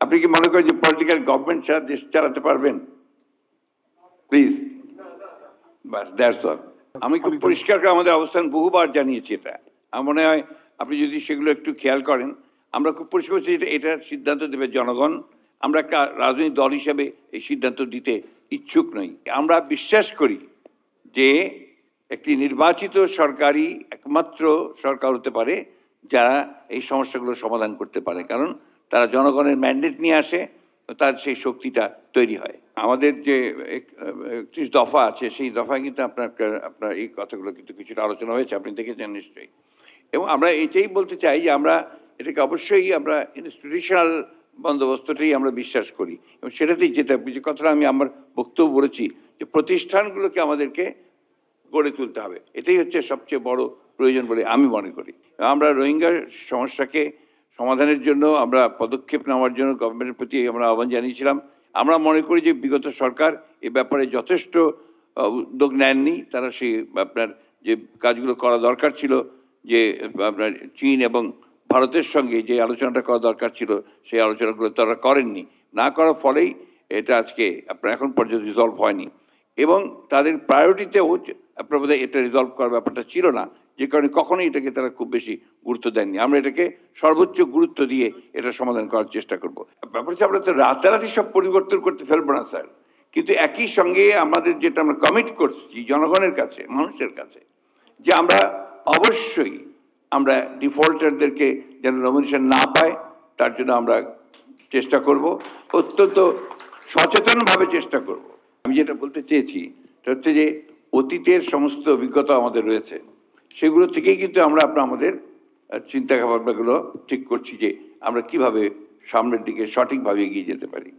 আপনি কি মনে করেন যে পলিটিক্যাল গভর্নমেন্ট ছাড়া দেশ চালাতে পারবেন? Please, bus, that's all. আমি খুব পরিষ্কার করে আমাদের অবস্থান বহুবার জানিয়েছি। এটা আমার মনে হয় আপনি যদি সেগুলো একটু খেয়াল করেন, আমরা খুব পরিষ্কার করছি এটার সিদ্ধান্ত দেবে জনগণ। আমরা একটা রাজনৈতিক দল হিসেবে এই সিদ্ধান্ত দিতে ইচ্ছুক নই। আমরা বিশ্বাস করি যে একটি নির্বাচিত সরকারই একমাত্র সরকার হতে পারে যারা এই সমস্যাগুলো সমাধান করতে পারে, কারণ তারা জনগণের ম্যান্ডেট নিয়ে আসে, তার সেই শক্তিটা তৈরি হয়। আমাদের যে 31 দফা আছে, সেই দফায় কিন্তু আপনার আপনার এই কথাগুলো কিন্তু কিছুটা আলোচনা হয়েছে, আপনি দেখেছেন নিশ্চয়ই। এবং আমরা এটাই বলতে চাই যে আমরা এটাকে অবশ্যই আমরা ইনস্টিটিউশনাল বন্দোবস্তটাই আমরা বিশ্বাস করি এবং সেটাতেই যেতে হবে। যে কথাটা আমি আমার বক্তব্য বলেছি যে প্রতিষ্ঠানগুলোকে আমাদেরকে গড়ে তুলতে হবে, এটাই হচ্ছে সবচেয়ে বড় প্রয়োজন বলে আমি মনে করি। আমরা রোহিঙ্গা সমস্যাকে সমাধানের জন্য আমরা পদক্ষেপ নেওয়ার জন্য গভর্নমেন্টের প্রতি আমরা আহ্বান জানিয়েছিলাম। আমরা মনে করি যে বিগত সরকার এ ব্যাপারে যথেষ্ট উদ্যোগ নেননি। তারা সেই আপনার যে কাজগুলো করা দরকার ছিল, যে আপনার চীন এবং ভারতের সঙ্গে যে আলোচনাটা করা দরকার ছিল, সেই আলোচনাগুলো তারা করেননি। না করার ফলেই এটা আজকে আপনার এখন পর্যন্ত রিজলভ হয়নি এবং তাদের প্রায়োরিটিতেও আপনার বোধহয় এটা রিজলভ করার ব্যাপারটা ছিল না, যে কারণে কখনোই এটাকে তারা খুব বেশি গুরুত্ব দেননি। আমরা এটাকে সর্বোচ্চ গুরুত্ব দিয়ে এটা সমাধান করার চেষ্টা করব। ব্যাপার হচ্ছে আমরা তো রাতারাতি সব পরিবর্তন করতে ফেলবো না স্যার, কিন্তু একই সঙ্গে আমাদের যেটা আমরা কমিট করছি জনগণের কাছে, মানুষের কাছে, যে আমরা অবশ্যই আমরা ডিফল্টারদেরকে যেন নমিনেশন না পায় তার জন্য আমরা চেষ্টা করব, অত্যন্ত সচেতনভাবে চেষ্টা করব। আমি যেটা বলতে চেয়েছি সেটা হচ্ছে যে অতীতের সমস্ত অভিজ্ঞতা আমাদের রয়েছে, সেগুলো থেকেই কিন্তু আমরা আমাদের চিন্তা ভাবনাগুলো ঠিক করছি যে আমরা কিভাবে সামনের দিকে সঠিকভাবে এগিয়ে যেতে পারি।